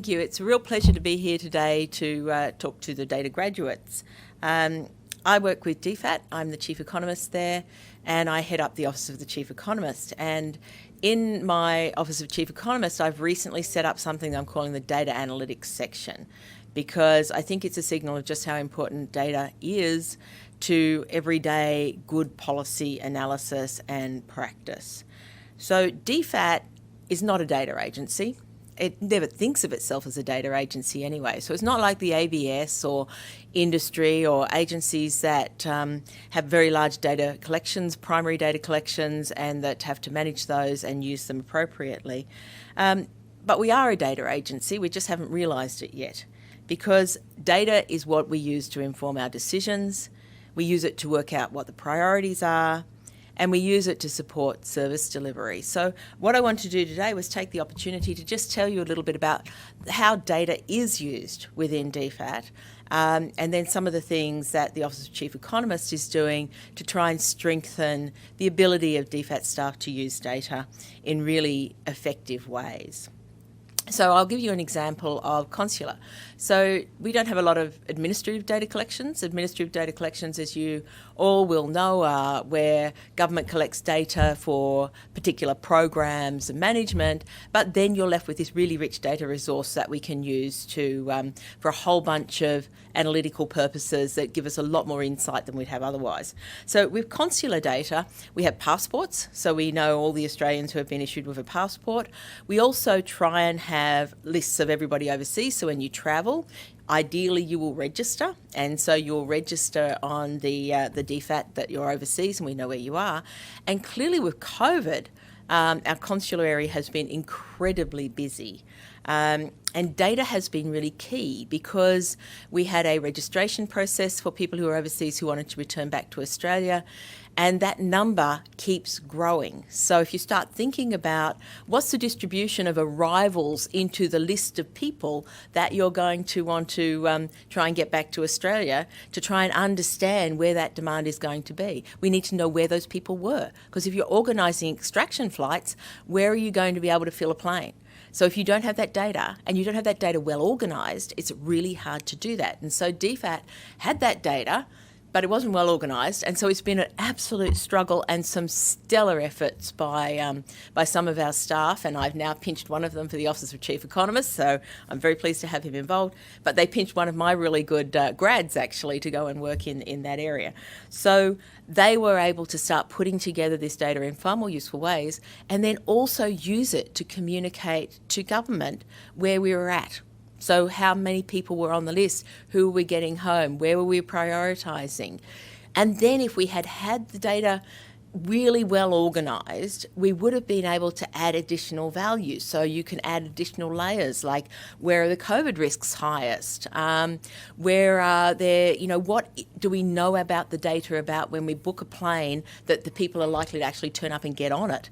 Thank you. It's a real pleasure to be here today to talk to the data graduates. I work with DFAT. I'm the Chief Economist there, and I head up the Office of the Chief Economist. And in my Office of Chief Economist, I've recently set up something I'm calling the Data Analytics section, because I think it's a signal of just how important data is to everyday good policy analysis and practice. So DFAT is not a data agency. It never thinks of itself as a data agency anyway. So it's not like the ABS or industry or agencies that have very large data collections, primary data collections, and that have to manage those and use them appropriately. But we are a data agency, we just haven't realised it yet, because data is what we use to inform our decisions, we use it to work out what the priorities are, and we use it to support service delivery. So what I want to do today was take the opportunity to just tell you a little bit about how data is used within DFAT, and then some of the things that the Office of Chief Economist is doing to try and strengthen the ability of DFAT staff to use data in really effective ways. So I'll give you an example of consular. So we don't have a lot of administrative data collections. Administrative data collections, as you all will know, are where government collects data for particular programs and management, but then you're left with this really rich data resource that we can use to for a whole bunch of analytical purposes that give us a lot more insight than we'd have otherwise. So with consular data, we have passports, so we know all the Australians who have been issued with a passport. We also try and have lists of everybody overseas, so when you travel, ideally you will register, and so you'll register on the DFAT that you're overseas and we know where you are. And clearly with COVID, our consular area has been incredibly busy. And data has been really key, because we had a registration process for people who are overseas who wanted to return back to Australia, and that number keeps growing. So if you start thinking about what's the distribution of arrivals into the list of people that you're going to want to try and get back to Australia, to try and understand where that demand is going to be, we need to know where those people were. Because if you're organising extraction flights, where are you going to be able to fill a plane? So if you don't have that data, and you don't have that data well organised, it's really hard to do that. And so DFAT had that data, but it wasn't well organised, and so it's been an absolute struggle and some stellar efforts by some of our staff, and I've now pinched one of them for the Office of Chief Economist, so I'm very pleased to have him involved, but they pinched one of my really good grads actually to go and work in that area. So they were able to start putting together this data in far more useful ways, and then also use it to communicate to government where we were at. So how many people were on the list, who were we getting home, where were we prioritising? And then if we had had the data really well organised, we would have been able to add additional value. So you can add additional layers, like where are the COVID risks highest? Where are there, what do we know about the data about when we book a plane that the people are likely to actually turn up and get on it?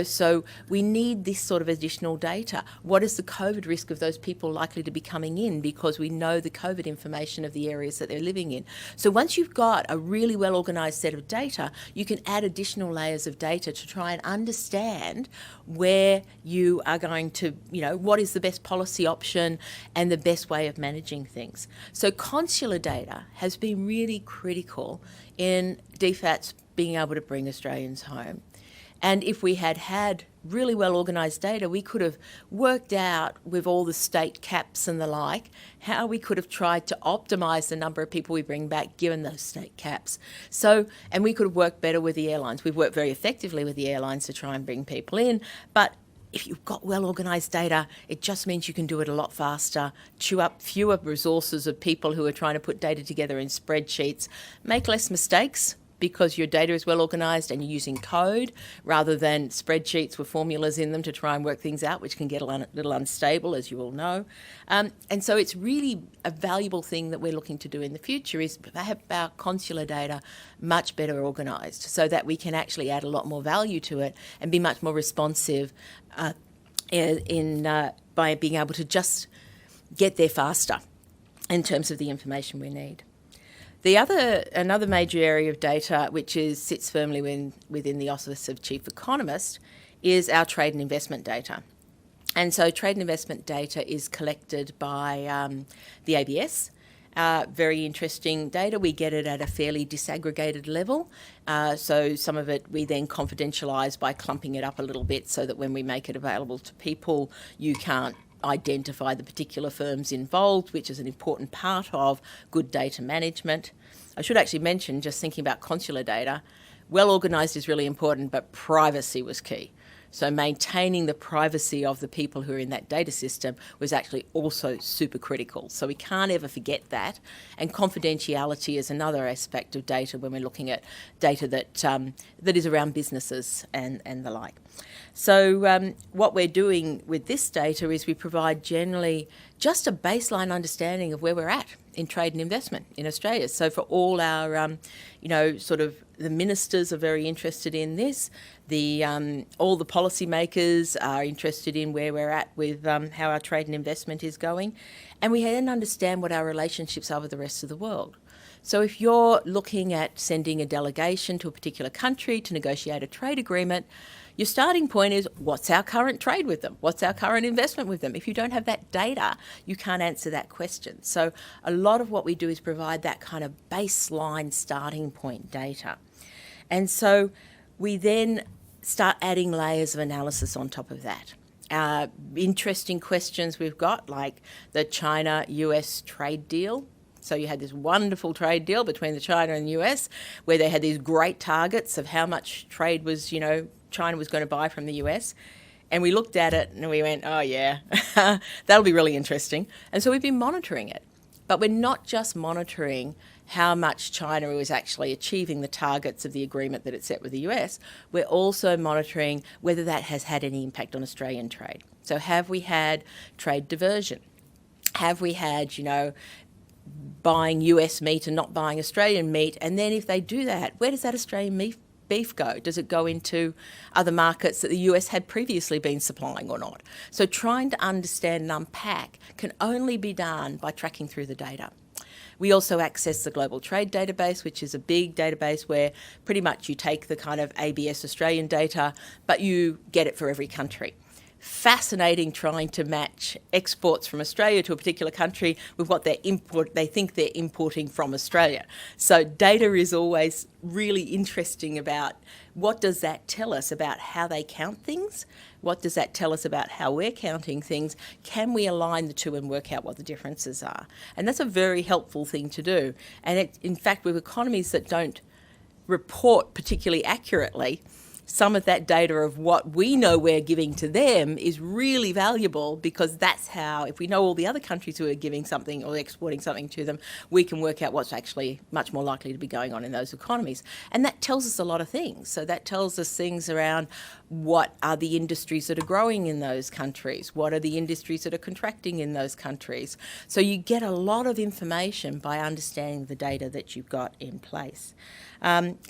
So we need this sort of additional data. What is the COVID risk of those people likely to be coming in, because we know the COVID information of the areas that they're living in. So once you've got a really well organised set of data, you can add additional layers of data to try and understand where you are going to, what is the best policy option and the best way of managing things. So consular data has been really critical in DFAT's being able to bring Australians home. And if we had had really well organised data, we could have worked out with all the state caps and the like, how we could have tried to optimise the number of people we bring back given those state caps. So, and we could have worked better with the airlines. We've worked very effectively with the airlines to try and bring people in, but if you've got well-organised data, it just means you can do it a lot faster, chew up fewer resources of people who are trying to put data together in spreadsheets, make less mistakes, because your data is well organised and you're using code rather than spreadsheets with formulas in them to try and work things out, which can get a little unstable, as you all know. And so it's really a valuable thing that we're looking to do in the future, is have our consular data much better organised so that we can actually add a lot more value to it and be much more responsive by being able to just get there faster in terms of the information we need. Another major area of data which sits firmly within the Office of Chief Economist is our trade and investment data. And so trade and investment data is collected by the ABS. Very interesting data. We get it at a fairly disaggregated level. So some of it we then confidentialise by clumping it up a little bit so that when we make it available to people, you can't identify the particular firms involved, which is an important part of good data management. I should actually mention, just thinking about consular data, well organised is really important, but privacy was key. So maintaining the privacy of the people who are in that data system was actually also super critical. So we can't ever forget that. And confidentiality is another aspect of data when we're looking at data that is around businesses and the like. So what we're doing with this data is we provide generally just a baseline understanding of where we're at in trade and investment in Australia. So for all our, sort of the ministers are very interested in this. All the policymakers are interested in where we're at with how our trade and investment is going. And we then understand what our relationships are with the rest of the world. So if you're looking at sending a delegation to a particular country to negotiate a trade agreement, your starting point is, what's our current trade with them? What's our current investment with them? If you don't have that data, you can't answer that question. So a lot of what we do is provide that kind of baseline starting point data. And so we then start adding layers of analysis on top of that. Interesting questions we've got, like the China-US trade deal. So you had this wonderful trade deal between the China and the US where they had these great targets of how much trade was, China was going to buy from the US. And we looked at it and we went, oh yeah, that'll be really interesting. And so we've been monitoring it. But we're not just monitoring how much China was actually achieving the targets of the agreement that it set with the US. We're also monitoring whether that has had any impact on Australian trade. So have we had trade diversion? Have we had, buying US meat and not buying Australian meat? And then if they do that, where does that Australian beef go? Does it go into other markets that the US had previously been supplying or not? So trying to understand and unpack can only be done by tracking through the data. We also access the Global Trade Database, which is a big database where pretty much you take the kind of ABS Australian data, but you get it for every country. Fascinating trying to match exports from Australia to a particular country with what they think they're importing from Australia. So data is always really interesting about what does that tell us about how they count things? What does that tell us about how we're counting things? Can we align the two and work out what the differences are? And that's a very helpful thing to do. And in fact, with economies that don't report particularly accurately, some of that data of what we know we're giving to them is really valuable, because that's how, if we know all the other countries who are giving something or exporting something to them, we can work out what's actually much more likely to be going on in those economies. And that tells us a lot of things. So that tells us things around what are the industries that are growing in those countries? What are the industries that are contracting in those countries? So you get a lot of information by understanding the data that you've got in place.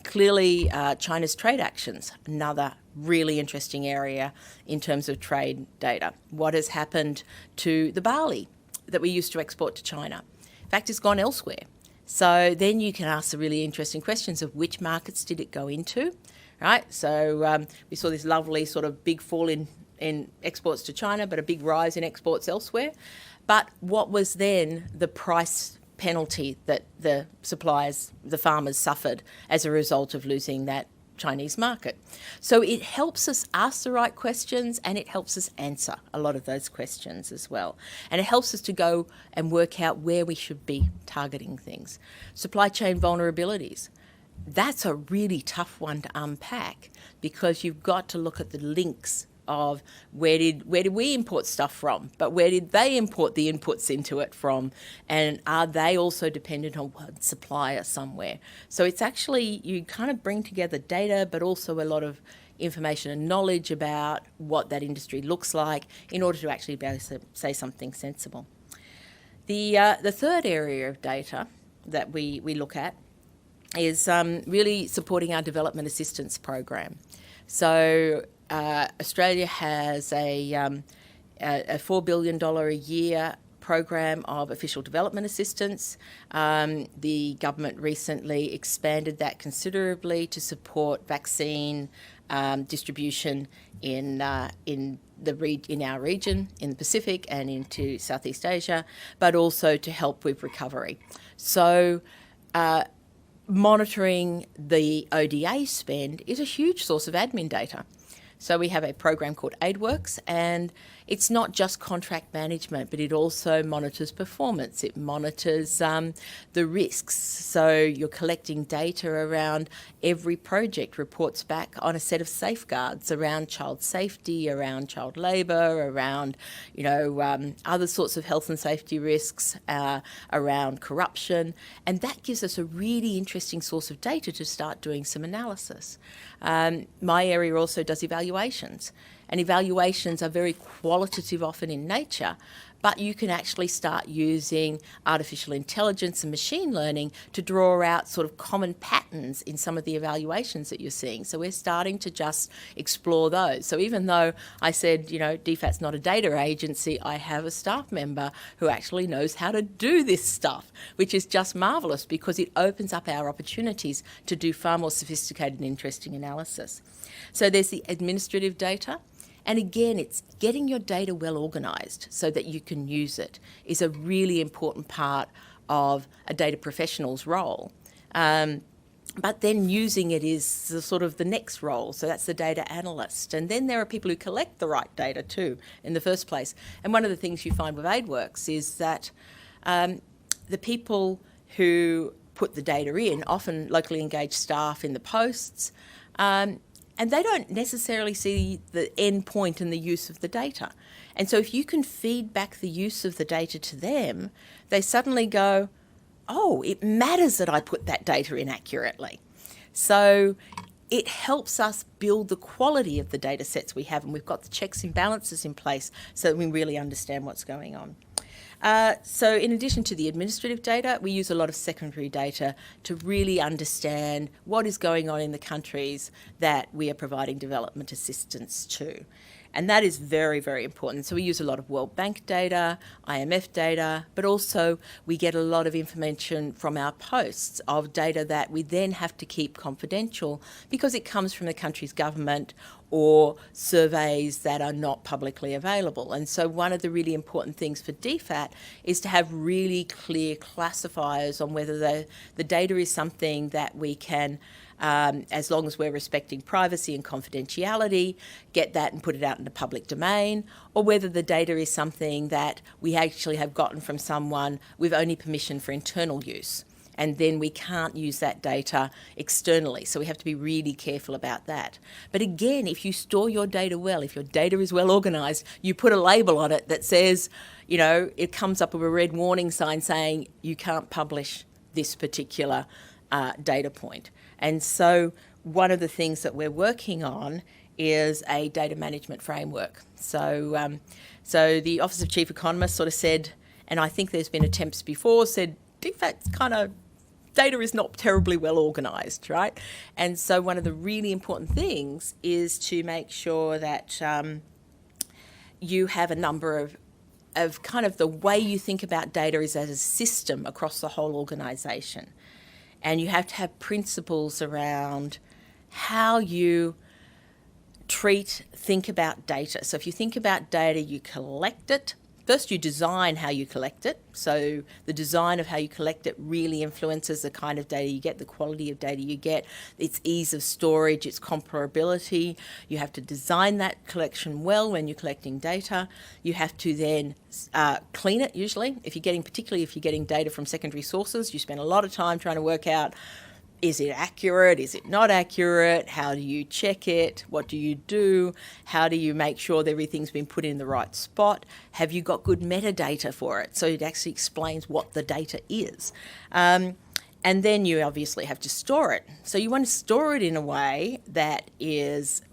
Clearly, China's trade actions, another really interesting area in terms of trade data. What has happened to the barley that we used to export to China? In fact, it's gone elsewhere. So then you can ask the really interesting questions of which markets did it go into, right? So we saw this lovely sort of big fall in exports to China, but a big rise in exports elsewhere. But what was then the price penalty that the suppliers, the farmers suffered as a result of losing that Chinese market? So it helps us ask the right questions, and it helps us answer a lot of those questions as well. And it helps us to go and work out where we should be targeting things. Supply chain vulnerabilities. That's a really tough one to unpack, because you've got to look at the links of where did we import stuff from, but where did they import the inputs into it from, and are they also dependent on one supplier somewhere? So it's actually, you kind of bring together data, but also a lot of information and knowledge about what that industry looks like in order to actually be able to say something sensible. The third area of data that we look at is really supporting our development assistance program. So Australia has a $4 billion a year program of official development assistance. The government recently expanded that considerably to support vaccine distribution in in our region, in the Pacific and into Southeast Asia, but also to help with recovery. So monitoring the ODA spend is a huge source of admin data. So we have a program called AidWorks, and it's not just contract management, but it also monitors performance. It monitors the risks. So you're collecting data around every project, reports back on a set of safeguards around child safety, around child labour, around, other sorts of health and safety risks, around corruption. And that gives us a really interesting source of data to start doing some analysis. My area also does evaluations, and evaluations are very qualitative often in nature, but you can actually start using artificial intelligence and machine learning to draw out sort of common patterns in some of the evaluations that you're seeing. So we're starting to just explore those. So even though I said, DFAT's not a data agency, I have a staff member who actually knows how to do this stuff, which is just marvellous because it opens up our opportunities to do far more sophisticated and interesting analysis. So there's the administrative data. And again, it's getting your data well organised so that you can use it is a really important part of a data professional's role. But then using it is the sort of the next role. So that's the data analyst. And then there are people who collect the right data too in the first place. And one of the things you find with AidWorks is that the people who put the data in, often locally engaged staff in the posts, and they don't necessarily see the end point in the use of the data. And so if you can feed back the use of the data to them, they suddenly go, oh, it matters that I put that data in accurately. So it helps us build the quality of the data sets we have, and we've got the checks and balances in place so that we really understand what's going on. So in addition to the administrative data, we use a lot of secondary data to really understand what is going on in the countries that we are providing development assistance to. And that is very, very important. So we use a lot of World Bank data, IMF data, but also we get a lot of information from our posts of data that we then have to keep confidential because it comes from the country's government or surveys that are not publicly available. And so one of the really important things for DFAT is to have really clear classifiers on whether the data is something that we can, as long as we're respecting privacy and confidentiality, get that and put it out in the public domain, or whether the data is something that we actually have gotten from someone with only permission for internal use. And then we can't use that data externally. So we have to be really careful about that. But again, if you store your data well, if your data is well organised, you put a label on it that says, it comes up with a red warning sign saying you can't publish this particular data point. And so one of the things that we're working on is a data management framework. So the Office of Chief Economist sort of said, and I think there's been attempts before, said DFAT's kind of data is not terribly well organised, right? And so one of the really important things is to make sure that you have a number of kind of the way you think about data is as a system across the whole organisation. And you have to have principles around how you think about data. So if you think about data, you collect it. First, you design how you collect it. So the design of how you collect it really influences the kind of data you get, the quality of data you get, its ease of storage, its comparability. You have to design that collection well when you're collecting data. You have to then clean it usually. Particularly if you're getting data from secondary sources, you spend a lot of time trying to work out, is it accurate? Is it not accurate? How do you check it? What do you do? How do you make sure that everything's been put in the right spot? Have you got good metadata for it? So it actually explains what the data is. And then you obviously have to store it. So you want to store it in a way that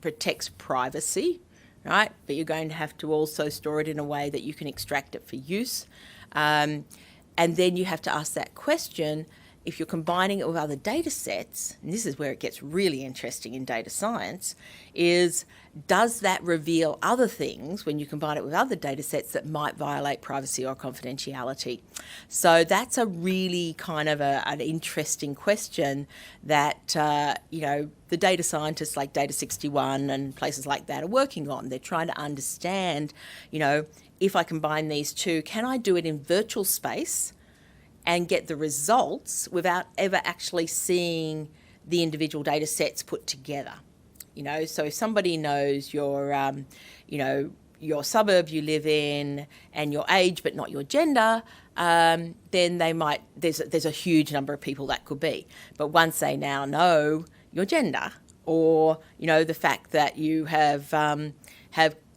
protects privacy, right? But you're going to have to also store it in a way that you can extract it for use. And then you have to ask that question, if you're combining it with other data sets, and this is where it gets really interesting in data science, is does that reveal other things when you combine it with other data sets that might violate privacy or confidentiality? So that's a really kind of an interesting question that, the data scientists like Data61 and places like that are working on. They're trying to understand, if I combine these two, can I do it in virtual space and get the results without ever actually seeing the individual data sets put together? So if somebody knows your suburb you live in and your age but not your gender, then they might, there's a huge number of people that could be. But once they now know your gender, or the fact that you have a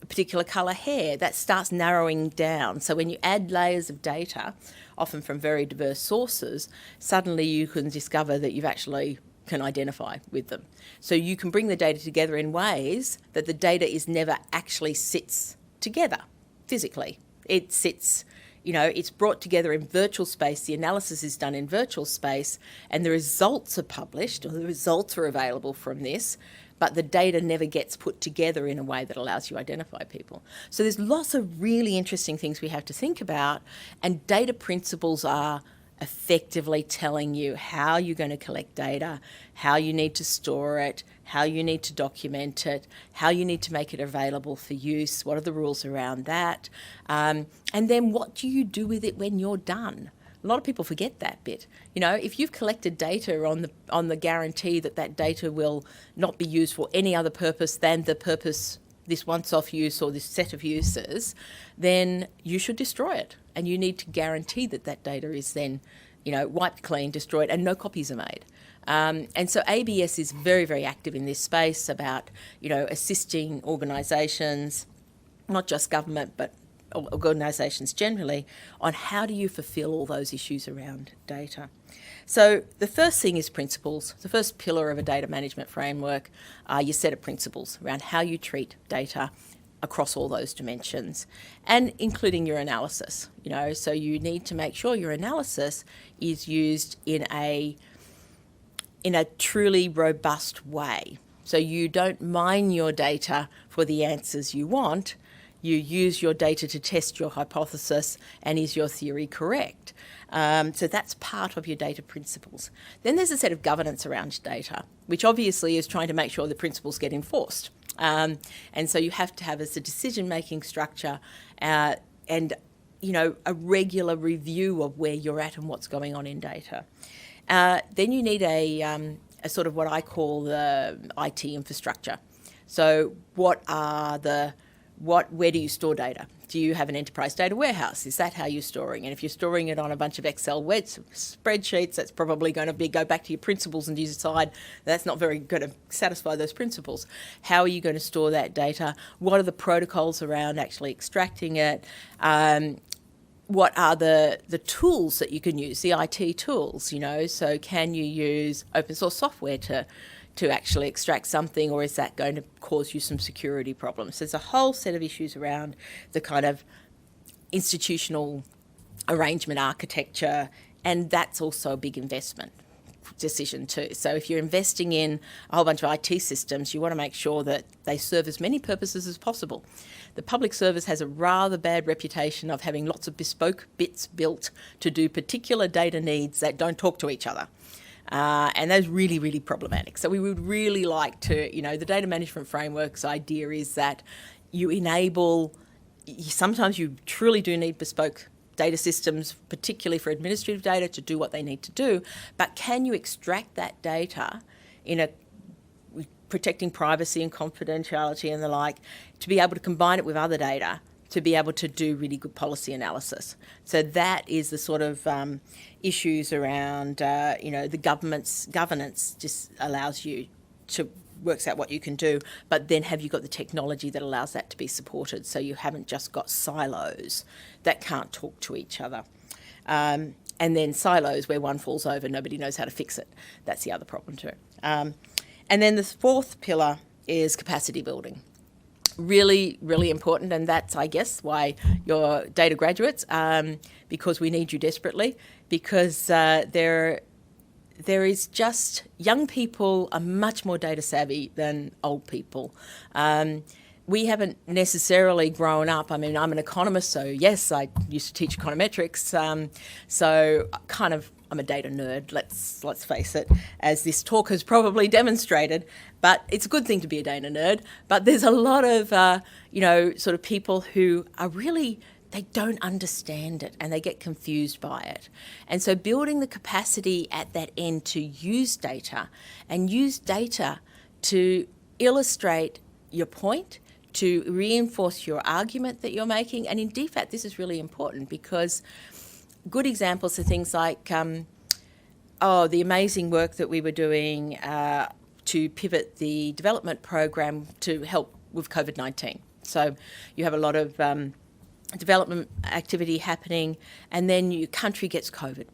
particular colour hair, that starts narrowing down. So when you add layers of data, often from very diverse sources, suddenly you can discover that you've actually can identify with them. So you can bring the data together in ways that the data is never actually sits together physically. It sits, it's brought together in virtual space, the analysis is done in virtual space, and the results are published, or the results are available from this, but the data never gets put together in a way that allows you to identify people. So there's lots of really interesting things we have to think about, and data principles are effectively telling you how you're going to collect data, how you need to store it, how you need to document it, how you need to make it available for use, what are the rules around that, and then what do you do with it when you're done? A lot of people forget that bit. If you've collected data on the guarantee that that data will not be used for any other purpose than the purpose, this once-off use or this set of uses, then you should destroy it. And you need to guarantee that that data is then, wiped clean, destroyed, and no copies are made. And so ABS is very, very active in this space about, assisting organisations, not just government, but organisations generally, on how do you fulfil all those issues around data. So the first thing is principles. The first pillar of a data management framework are your set of principles around how you treat data across all those dimensions, and including your analysis. So you need to make sure your analysis is used in a truly robust way. So you don't mine your data for the answers you want. You use your data to test your hypothesis, and is your theory correct? So that's part of your data principles. Then there's a set of governance around data, which obviously is trying to make sure the principles get enforced. And so you have to have as a decision-making structure and, a regular review of where you're at and what's going on in data. Then you need a sort of what I call the IT infrastructure. So where do you store data? Do you have an enterprise data warehouse? Is that how you're storing? And if you're storing it on a bunch of Excel spreadsheets, that's probably going to go back to your principles, and you decide that's not very going to satisfy those principles. How are you going to store that data? What are the protocols around actually extracting it? What are the tools that you can use, the IT tools, So can you use open source software to actually extract something, or is that going to cause you some security problems? There's a whole set of issues around the kind of institutional arrangement architecture, and that's also a big investment decision too. So if you're investing in a whole bunch of IT systems, you want to make sure that they serve as many purposes as possible. The public service has a rather bad reputation of having lots of bespoke bits built to do particular data needs that don't talk to each other. And that's really, really problematic. So we would really like to, the data management framework's idea is that you enable, sometimes you truly do need bespoke data systems, particularly for administrative data, to do what they need to do, but can you extract that data protecting privacy and confidentiality and the like, to be able to combine it with other data to be able to do really good policy analysis. So that is the sort of issues around, the government's governance just allows you to works out what you can do, but then have you got the technology that allows that to be supported, so you haven't just got silos that can't talk to each other. And then silos where one falls over, nobody knows how to fix it. That's the other problem too. And then the fourth pillar is capacity building. Really, really important, and that's, I guess, why you're data graduates, because we need you desperately, because there there is just, young people are much more data savvy than old people. We haven't necessarily grown up. I mean, I'm an economist, so yes, I used to teach econometrics. So I'm a data nerd, let's face it, as this talk has probably demonstrated. But it's a good thing to be a data nerd. But there's a lot of, sort of people who are really, they don't understand it and they get confused by it. And so building the capacity at that end to use data and use data to illustrate your point, to reinforce your argument that you're making. And in DFAT, this is really important because good examples are things like, the amazing work that we were doing to pivot the development program to help with COVID-19. So you have a lot of development activity happening, and then your country gets COVID.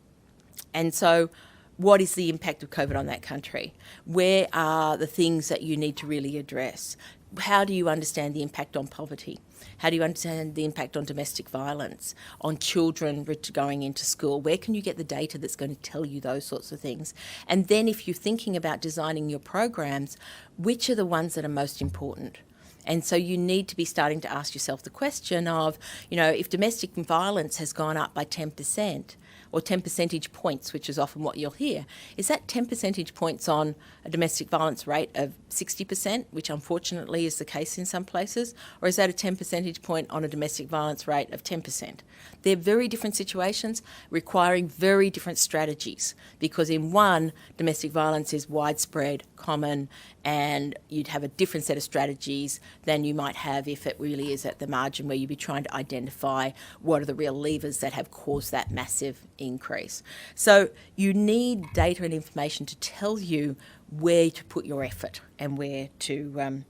And so what is the impact of COVID on that country? Where are the things that you need to really address? How do you understand the impact on poverty? How do you understand the impact on domestic violence, on children going into school? Where can you get the data that's going to tell you those sorts of things? And then if you're thinking about designing your programs, which are the ones that are most important? And so you need to be starting to ask yourself the question of, if domestic violence has gone up by 10%, or 10 percentage points, which is often what you'll hear, is that 10 percentage points on a domestic violence rate of 60%, which unfortunately is the case in some places, or is that a 10 percentage point on a domestic violence rate of 10%? They're very different situations requiring very different strategies, because in one, domestic violence is widespread, common, and you'd have a different set of strategies than you might have if it really is at the margin, where you'd be trying to identify what are the real levers that have caused that massive increase. So you need data and information to tell you where to put your effort and where to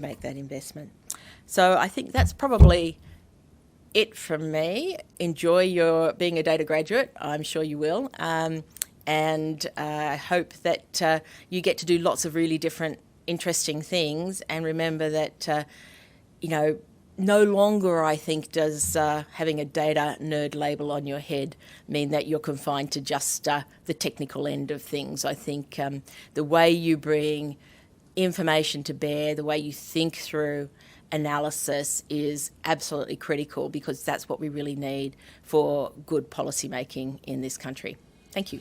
make that investment. So I think that's probably it from me. Enjoy your being a data graduate. I'm sure you will. And I hope that you get to do lots of really different, interesting things. And remember that, no longer, I think, does having a data nerd label on your head mean that you're confined to just the technical end of things. I think the way you bring information to bear, the way you think through analysis is absolutely critical, because that's what we really need for good policy making in this country. Thank you.